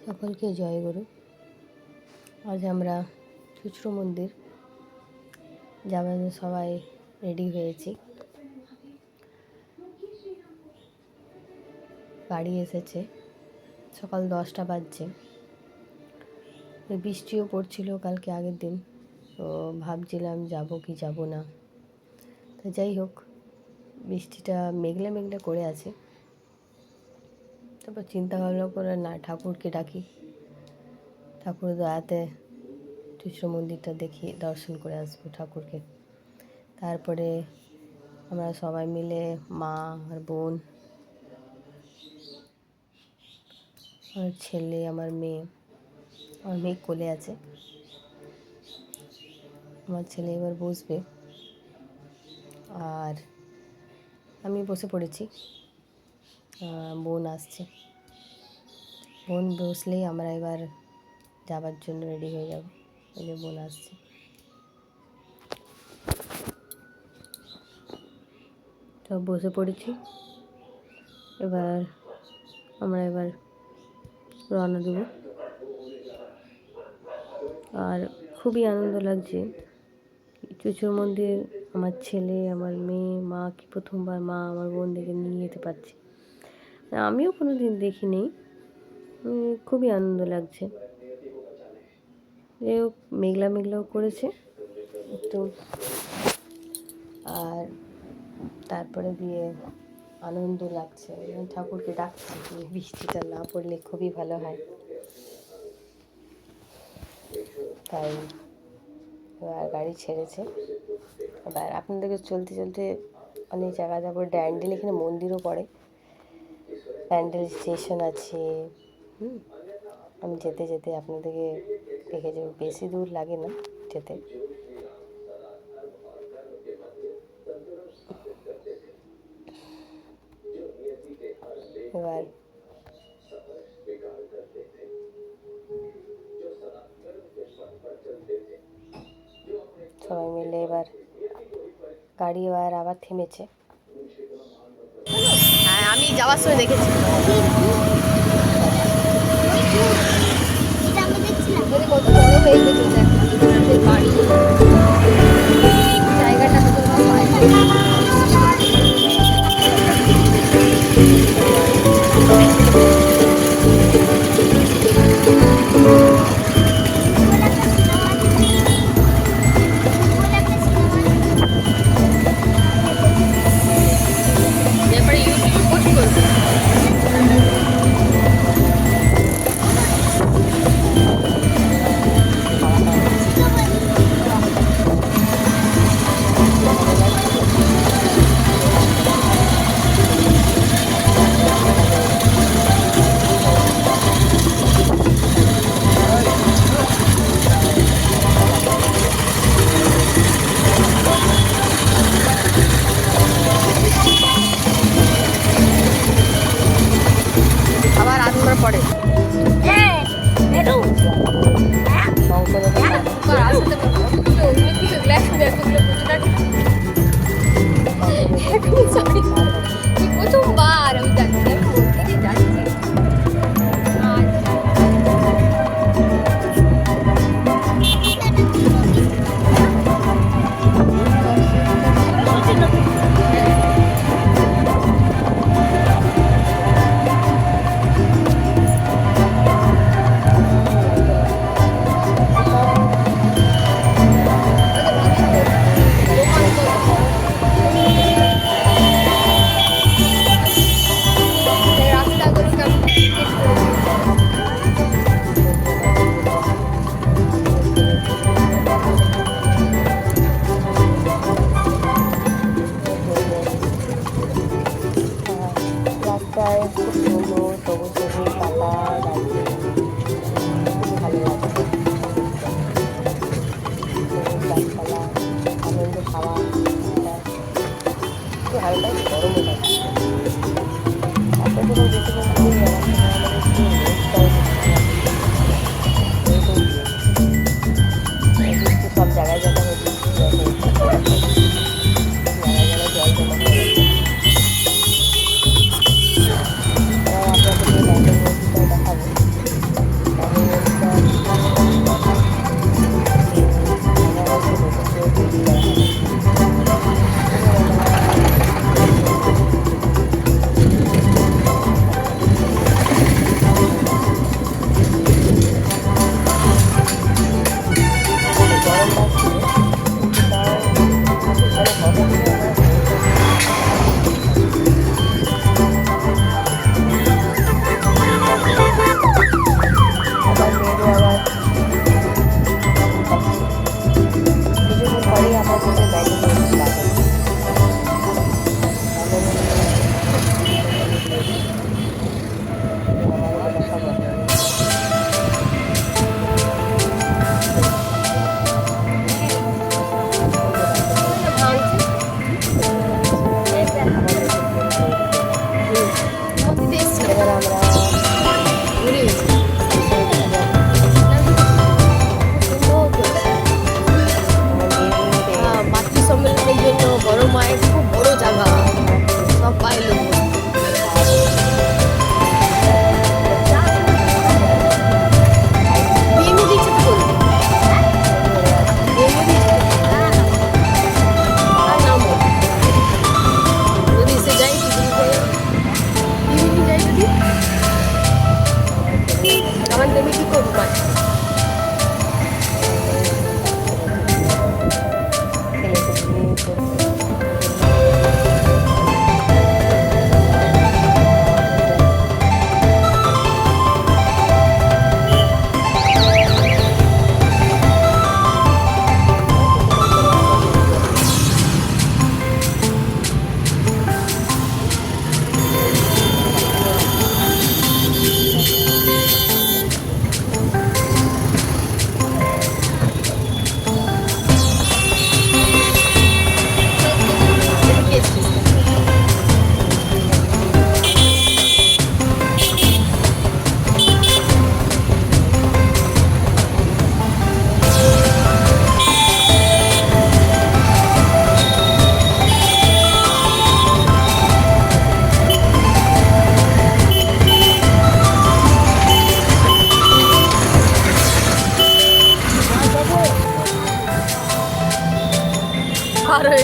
সকলকে জয়গুরু। আজ আমরা চুঁচুড়া মন্দির যাওয়ার জন্য সবাই রেডি হয়েছি। গাড়ি এসেছে, সকাল 10টা বাজছে। বৃষ্টিও পড়ছিল কালকে আগের দিন, তো ভাবছিলাম যাব কি যাব না। তো যাই হোক, বৃষ্টিটা মেঘলা মেঘলা করে আছে। তারপর চিন্তা ভাবনা করে না, ঠাকুরকে ডাকি, ঠাকুর দয়াতে চুঁচুড়া মন্দিরটা দেখি, দর্শন করে আসবো ঠাকুরকে। তারপরে আমরা সবাই মিলে, মা আর বোন, আমার ছেলে, আমার মেয়ে কোলে আছে। আমার ছেলে এবার বসবে আর আমি বসে পড়েছি। বোন আসছে, বোন বসলেই আমরা এবার যাবার জন্য রেডি হয়ে যাব। ওই যে বোন আসছে। তো বসে পড়েছি, এবার আমরা রওনা দেব। আর খুবই আনন্দ লাগছে। চুঁচুড়া মন্দির আমার ছেলে, আমার মেয়ে, মা কি প্রথমবার মা আমার বোনদেরকে নিয়ে যেতে পারছি। আমিও কোনো দিন দেখিনি, খুবই আনন্দ লাগছে। যাই হোক, মেঘলা মেঘলাও করেছে একটু, আর তারপরে দিয়ে আনন্দ লাগছে। ঠাকুরকে ডাকছি, বৃষ্টিটা না পড়লে খুবই ভালো হয়। তাই এবার গাড়ি ছেড়েছে। এবার আপনাদেরকে চলতে চলতে অনেক জায়গা যাবো। ড্যান্ডেল এখানে মন্দিরও পড়ে, প্যান্ডেল স্টেশন আছে। আমি যেতে যেতে আপনাদেরকে দেখে যাবো, বেশি দূর লাগে না যেতে। এবার সবাই মিলে এবার গাড়ি আবার থেমেছে। হ্যাঁ, আমি যাওয়ার সময় দেখেছি। কত বড় হয়ে গেছে বাড়ি, জায়গাটা ব্যাপারে ইউটিউব পোস্ট করবো।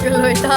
গেল এটা।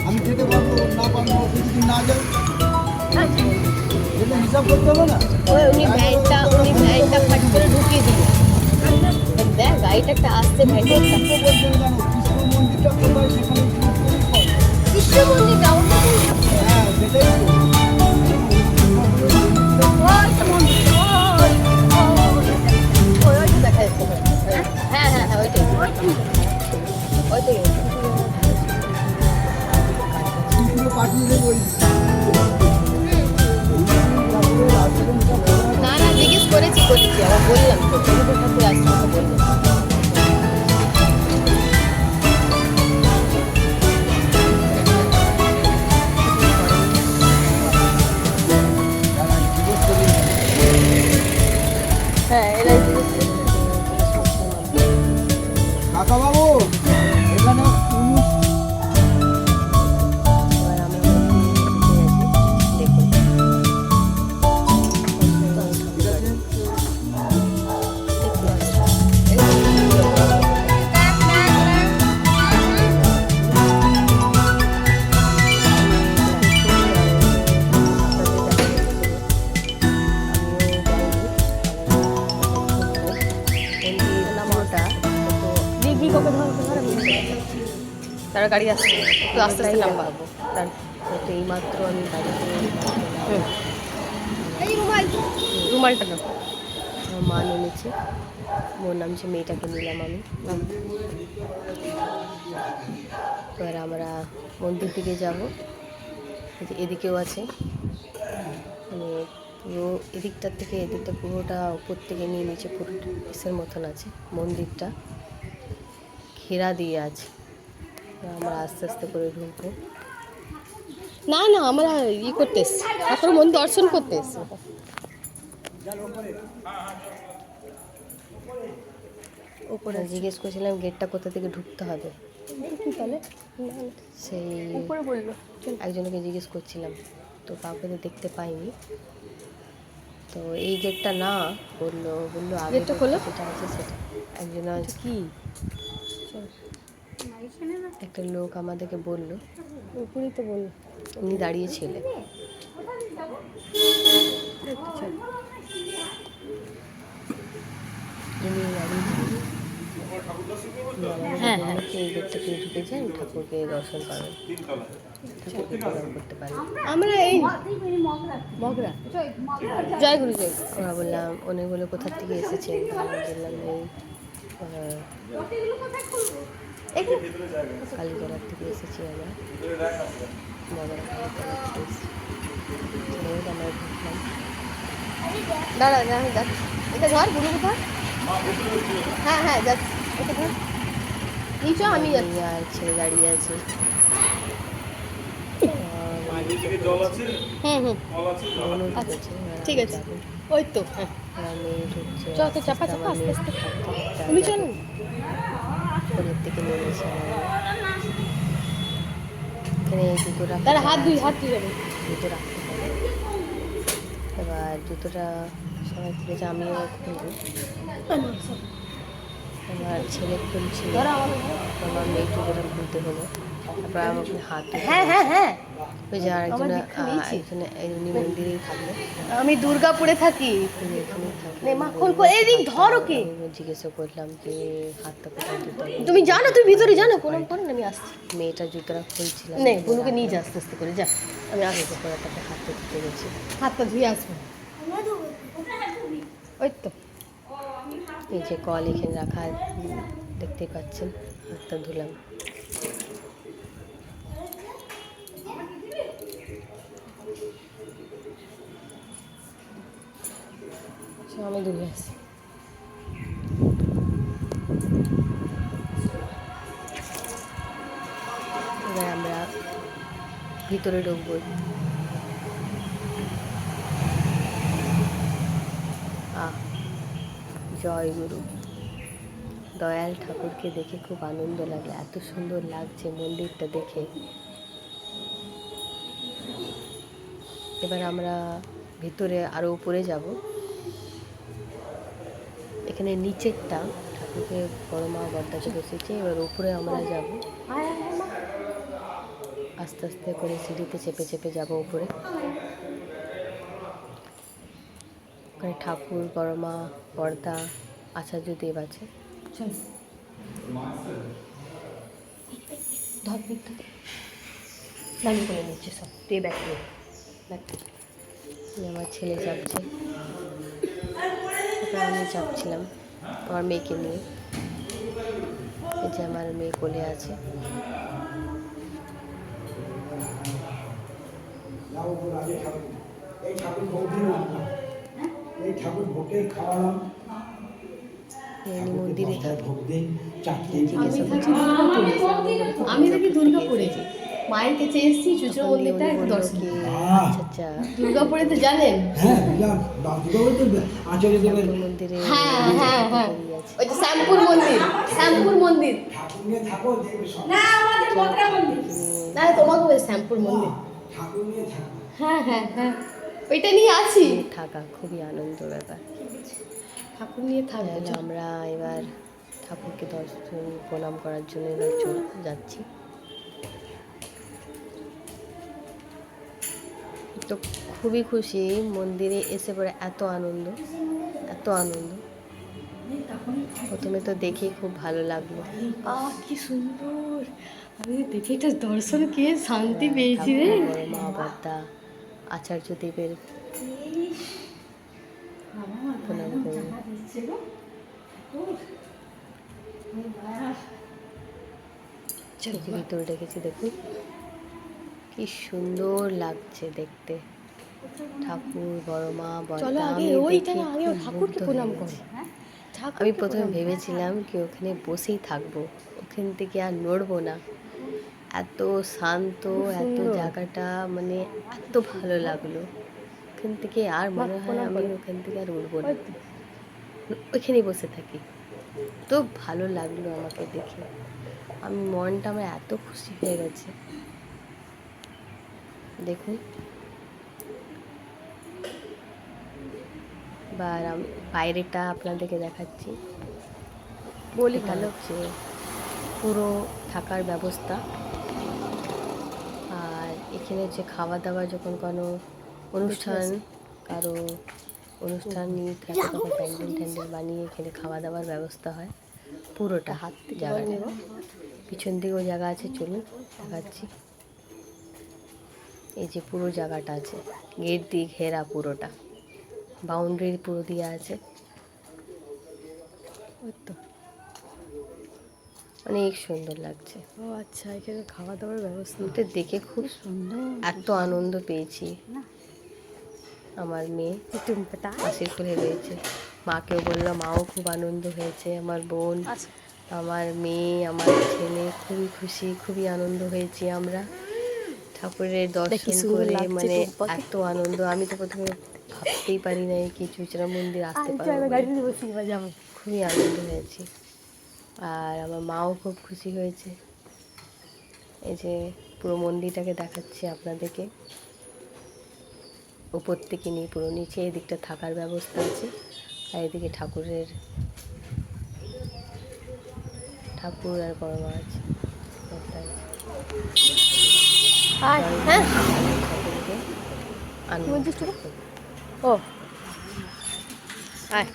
আমি খেতে পারবো না পারবো যদি না যাই হিসাব করতে হবে না। উনি ভ্যানটা ফাট করে ঢুকিয়ে দিল। দেখ গাড়িটা একটা আসছে ভ্যানটা। বলছেন কেন কৃষ্ণ মন্দিরটা কোথায় সেখানে কৃষ্ণ মন্দিরটা হ্যাঁ সেটাই দেখা যাচ্ছে। হ্যাঁ হ্যাঁ হ্যাঁ ওইটাই ওইটাই। পাঠিয়ে দেবো না না জিজ্ঞেস করেছি আবার বললাম তো ঠাকুর আসছে বললাম। হ্যাঁ এরাই জিজ্ঞেস করছে। কাকা বাবু এখানে এবার আমরা দেখুন তারা গাড়ি আসছে একটু আস্তে আস্তে নামবো। তার এই মাত্র আমি বাড়িতে রুমালটা নাও। আমার মা নেমেছে, মোর নামছে, মেয়েটাকে নিলাম আমি। এবার আমরা মন্দির দিকে যাব। এদিকেও আছে, মানে পুরো এদিকটার থেকে এদিকটা পুরোটা উপর থেকে নিয়ে নিচে পুরো পিসের মতন আছে। মন্দিরটা ঘেরা দিয়ে আছে। আমরা আস্তে আস্তে করে ঢুকবো। না না আমরা করতে এসছি, ঠাকুর মন্দির দর্শন করতে এসছি। ওপরে জিজ্ঞেস করছিলাম গেটটা কোথা থেকে ঢুকতে হবে, তাহলে সেই উপরে বললো। একজনকে জিজ্ঞেস করছিলাম তো কাউকে তো দেখতে পাইনি। তো এই গেটটা না, বললো আগে যেটা আছে সেটা। একজন কি একটা লোক আমাদেরকে বললো, উপরেই তো বললো, উনি দাঁড়িয়েছিলেন। হ্যাঁ হ্যাঁ এই গেটটা দিয়ে ঢুকে যান, ঠাকুরকে দর্শন করেন, ঠাকুরকে প্রণাম করতে পারেন। আমরা এই মগরা জয়গুরু জয়। ওরা বললাম, উনি বলে কোথার থেকে এসেছেন, বললাম এই কালীতলার থেকে এসেছি আমরা, মগরা কালীতলার থেকে এসেছি। আমরা ঢুকলাম। দাঁড়া যাচ্ছি, এটা ঘর গুরু কোথায়? হ্যাঁ হ্যাঁ যাচ্ছি, এটা ঘর নিচে আমি যাচ্ছি। আর ছেলে দাঁড়িয়ে আছে। ঠিক আছে, ওই তো হ্যাঁ চলো চাপা চাপা আস্তে আস্তে। তুমি চলো ফোনের থেকে নেমেছে। এখানে জুতোটা তারা হাত ধুই যাবে, জুতো রাখতে হবে। এবার জুতোটা সবাই খুলেছে, আমিও খুলবো। আমার ছেলে খুলছিল, আমার মেয়ে জুতোটা খুলতে হলো। তারপর আমাকে হাত ওই যে আরেকজন এমনি মন্দিরেই থাকলো। আমি দুর্গাপুরে থাকি, জিজ্ঞাসা করলাম যে হাতটা কোথায় জুতো। তুমি জানো, তুমি ভিতরে জানো, প্রণাম করো না, আমি আসছি। মেয়েটা জুতোটা খুলছিলাম, বুনুকে নিয়ে যা আস্তে আস্তে করে, যা আমি আসতে করে তাকে হাতটা ধুতে গেছি, হাতটা ধুয়ে আসবো। ওই তো এই যে কল এখানে রাখা দেখতে পাচ্ছেন, হাতটা ধুলাম। আমি ধুয়ে আসি। এবার আমরা ভিতরে ঢুকবো। জয় গুরু। দয়াল ঠাকুরকে দেখে খুব আনন্দ লাগে, এত সুন্দর লাগছে মন্দিরটা দেখে। এবার আমরা ভিতরে আরো উপরে যাব। এখানে নিচেরটা ঠাকুরকে বড় মা বড়দাকে বসেছে, এবার উপরে আমরা যাব। আস্তে আস্তে করে সিঁড়িতে চেপে চেপে যাব উপরে। ওখানে ঠাকুর, বড় মা, বড়দা, আচার্যদেব আছে। দামি করে নিচ্ছে সব, তুই ব্যাগ নিয়ে আমার ছেলে চাপছে, তারপরে আমি চাপছিলাম আমার মেয়েকে নিয়ে। এই যে আমার মেয়ে কোলে আছে। মন্দিরে আমি দেখি দুর্গাপুরে মায়ের কাছে এসেছি, চুচুড়া মন্দিরটা একটু দর্শন। আচ্ছা, দুর্গাপুরে তো জানেন, মন্দিরে হ্যাঁ হ্যাঁ হ্যাঁ, ওই যে শ্যামপুর মন্দির, শ্যামপুর মন্দির না আমাদের মন্দির, না তোমাকে বলে শ্যামপুর মন্দির, হ্যাঁ হ্যাঁ হ্যাঁ, ওইটা নিয়ে আছি। থাকা খুবই আনন্দ ব্যাপার। ঠাকুর নিয়ে থাকবো। তাহলে আমরা এবার ঠাকুরকে দর্শন প্রণাম করার জন্য এবার যাচ্ছি। তো খুবই খুশি মন্দিরে এসে পরে, এত আনন্দ, এত আনন্দ। প্রথমে তো দেখেই খুব ভালো লাগলো। কি সুন্দর, আমি দেখে এটা দর্শন কে শান্তি পেয়েছি রে। বড় মা বড়দা, আচার্যদেবের প্রণাম করব। ভিতরে রেখেছি, দেখুন কি সুন্দর লাগছে দেখতে। ঠাকুর, বড় মা, বড়দা, ঠাকুরকে প্রণাম করো। আমি প্রথমে ভেবেছিলাম কি ওখানে বসেই থাকবো, ওখান থেকে আর নড়বো না। এত শান্ত, এত জায়গাটা মানে এত ভালো লাগলো। ওখান থেকে আর মনে হয় আমি ওখান থেকে আর উঠবো না, ওইখানেই বসে থাকি। তো ভালো লাগলো আমাকে দেখে, আমি মনটা আমার এত খুশি হয়ে গেছে। দেখুন, এবার বাইরেটা আপনাদেরকে দেখাচ্ছি। বলি ভালো হচ্ছে পুরো থাকার ব্যবস্থা। আর এখানে যে খাওয়া দাওয়া, যখন কোনো অনুষ্ঠান, কারো অনুষ্ঠান নিয়ে থাকে তখন প্যান্ডেল ট্যান্ডেল বানিয়ে এখানে খাওয়া দাওয়ার ব্যবস্থা হয়। পুরোটা হাত জায়গা নেব, পিছন দিকেও জায়গা আছে, চলুন দেখাচ্ছি। এই যে পুরো জায়গাটা আছে, গেট দিয়ে ঘেরা, পুরোটা বাউন্ডারি পুরো দেওয়া আছে। ওই তো অনেক সুন্দর লাগছে। ও আচ্ছা, এখানে খাওয়া দাওয়ার ব্যবস্থা দেখে খুব সুন্দর, এত আনন্দ পেয়েছি। আমার মেয়ে হাসির খুলে রয়েছে, মাকেও বললাম, মাও খুব আনন্দ হয়েছে। আমার বোন, আমার মেয়ে, আমার ছেলে খুবই খুশি, খুবই আনন্দ হয়েছি আমরা ঠাকুরের দর্শন করে। মানে এত আনন্দ, আমি তো প্রথমে ভাবতেই পারি নাই কি চুচুড়া মন্দির আসতে পারবো। খুবই আনন্দ হয়েছি, আর আমার মাও খুব খুশি হয়েছে। এই যে পুরো মন্দিরটাকে দেখাচ্ছি আপনাদেরকে, উপর থেকে নিয়ে পুরো নিচে এদিকটা থাকার ব্যবস্থা আছে, আর এদিকে ঠাকুর আর বড় মা আছে। ঠাকুরকে আনন্দ। ও আয়